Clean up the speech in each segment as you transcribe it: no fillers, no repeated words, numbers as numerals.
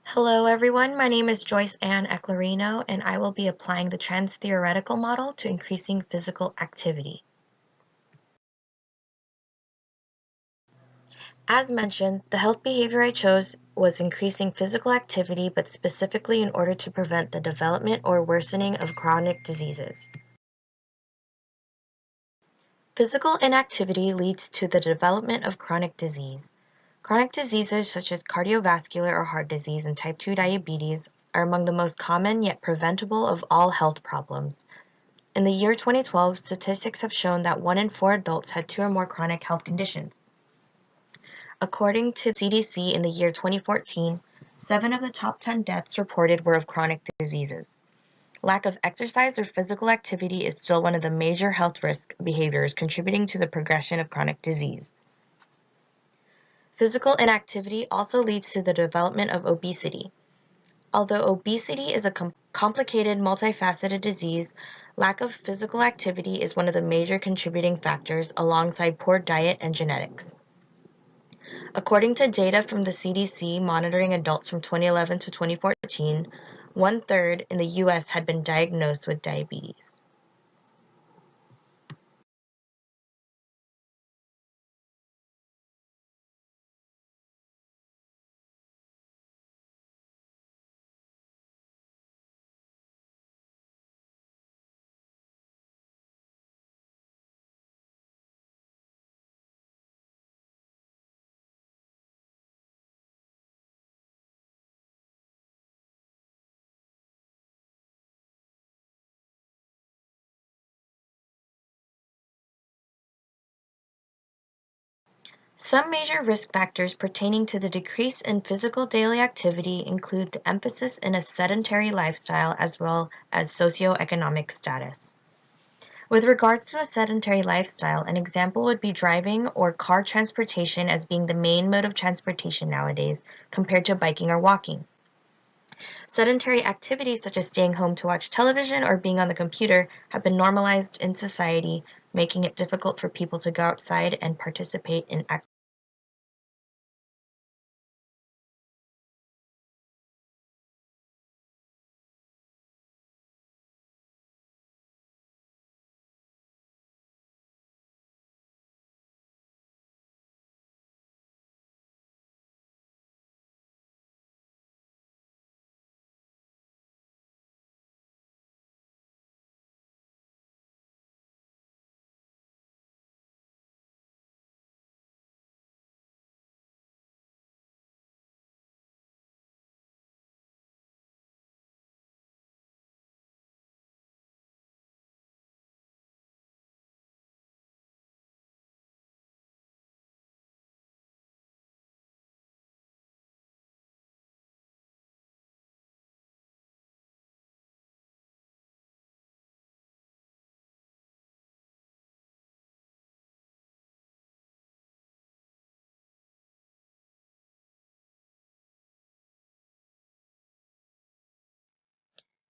Hello everyone, my name is Joyce Ann Eclarino and I will be applying the trans-theoretical model to increasing physical activity. As mentioned, the health behavior I chose was increasing physical activity, but specifically in order to prevent the development or worsening of chronic diseases. Physical inactivity leads to the development of chronic disease. Chronic diseases such as cardiovascular or heart disease and type 2 diabetes are among the most common yet preventable of all health problems. In the year 2012, statistics have shown that 1 in 4 adults had 2 or more chronic health conditions. According to CDC in the year 2014, 7 of the top 10 deaths reported were of chronic diseases. Lack of exercise or physical activity is still one of the major health risk behaviors contributing to the progression of chronic disease. Physical inactivity also leads to the development of obesity. Although obesity is a complicated, multifaceted disease, lack of physical activity is one of the major contributing factors alongside poor diet and genetics. According to data from the CDC monitoring adults from 2011 to 2014, 1/3 in the US had been diagnosed with diabetes. Some major risk factors pertaining to the decrease in physical daily activity include the emphasis in a sedentary lifestyle as well as socioeconomic status. With regards to a sedentary lifestyle, an example would be driving or car transportation as being the main mode of transportation nowadays compared to biking or walking. Sedentary activities such as staying home to watch television or being on the computer have been normalized in society, making it difficult for people to go outside and participate in activities.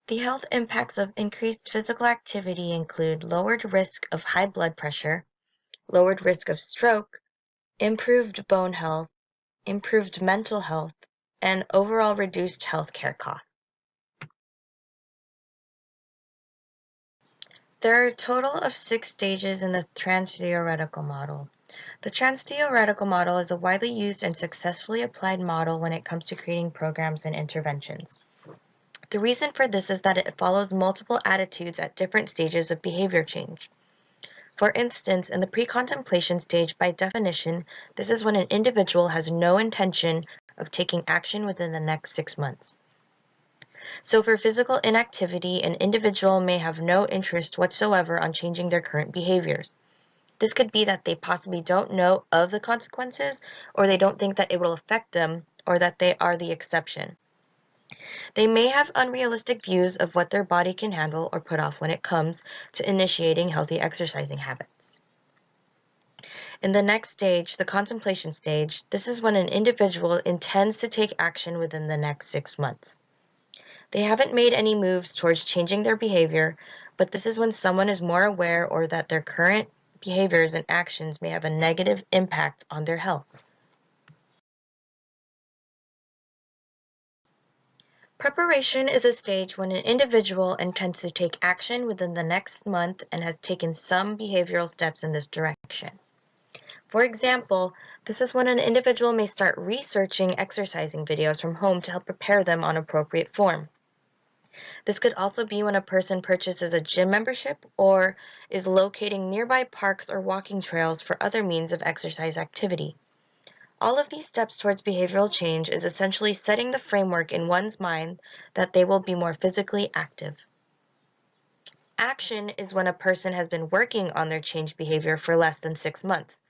The health impacts of increased physical activity include lowered risk of high blood pressure, lowered risk of stroke, improved bone health, improved mental health, and overall reduced healthcare costs. There are a total of 6 stages in the trans-theoretical model. The trans-theoretical model is a widely used and successfully applied model when it comes to creating programs and interventions. The reason for this is that it follows multiple attitudes at different stages of behavior change. For instance, in the pre-contemplation stage, by definition, this is when an individual has no intention of taking action within the next 6 months. So for physical inactivity, an individual may have no interest whatsoever on changing their current behaviors. This could be that they possibly don't know of the consequences, or they don't think that it will affect them, or that they are the exception. They may have unrealistic views of what their body can handle or put off when it comes to initiating healthy exercising habits. In the next stage, the contemplation stage, this is when an individual intends to take action within the next 6 months. They haven't made any moves towards changing their behavior, but this is when someone is more aware or that their current behaviors and actions may have a negative impact on their health. Preparation is a stage when an individual intends to take action within the next month and has taken some behavioral steps in this direction. For example, this is when an individual may start researching exercising videos from home to help prepare them on appropriate form. This could also be when a person purchases a gym membership or is locating nearby parks or walking trails for other means of exercise activity. All of these steps towards behavioral change is essentially setting the framework in one's mind that they will be more physically active. Action is when a person has been working on their changed behavior for less than 6 months.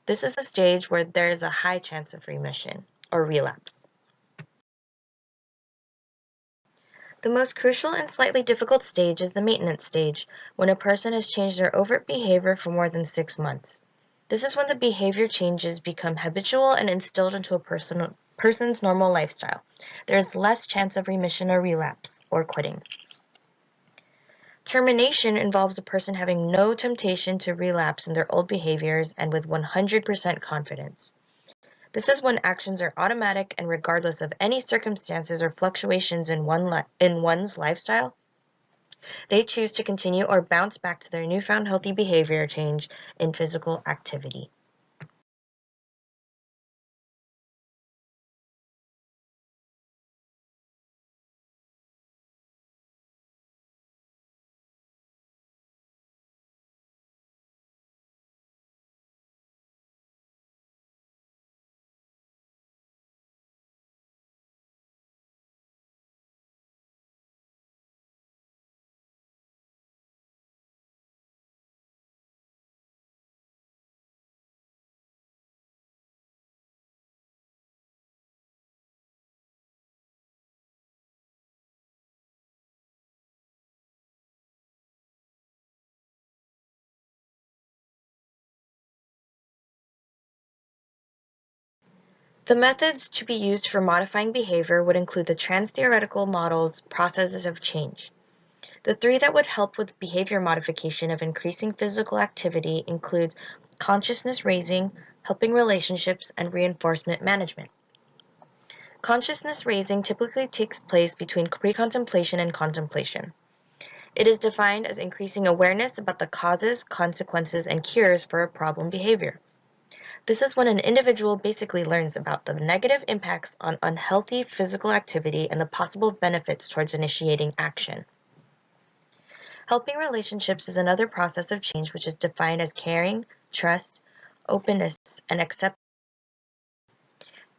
This is a stage where there is a high chance of remission or relapse. The most crucial and slightly difficult stage is the maintenance stage, when a person has changed their overt behavior for more than 6 months. This is when the behavior changes become habitual and instilled into a person's normal lifestyle. There is less chance of remission or relapse or quitting. Termination involves a person having no temptation to relapse in their old behaviors and with 100% confidence. This is when actions are automatic and regardless of any circumstances or fluctuations in one's lifestyle, they choose to continue or bounce back to their newfound healthy behavior change in physical activity. The methods to be used for modifying behavior would include the trans-theoretical model's processes of change. The three that would help with behavior modification of increasing physical activity includes consciousness raising, helping relationships, and reinforcement management. Consciousness raising typically takes place between pre-contemplation and contemplation. It is defined as increasing awareness about the causes, consequences, and cures for a problem behavior. This is when an individual basically learns about the negative impacts on unhealthy physical activity and the possible benefits towards initiating action. Helping relationships is another process of change which is defined as caring, trust, openness, and acceptance.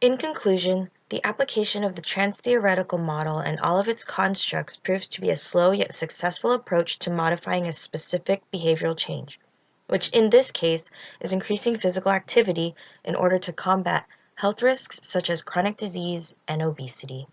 In conclusion, the application of the trans-theoretical model and all of its constructs proves to be a slow yet successful approach to modifying a specific behavioral change, which in this case is increasing physical activity in order to combat health risks such as chronic disease and obesity.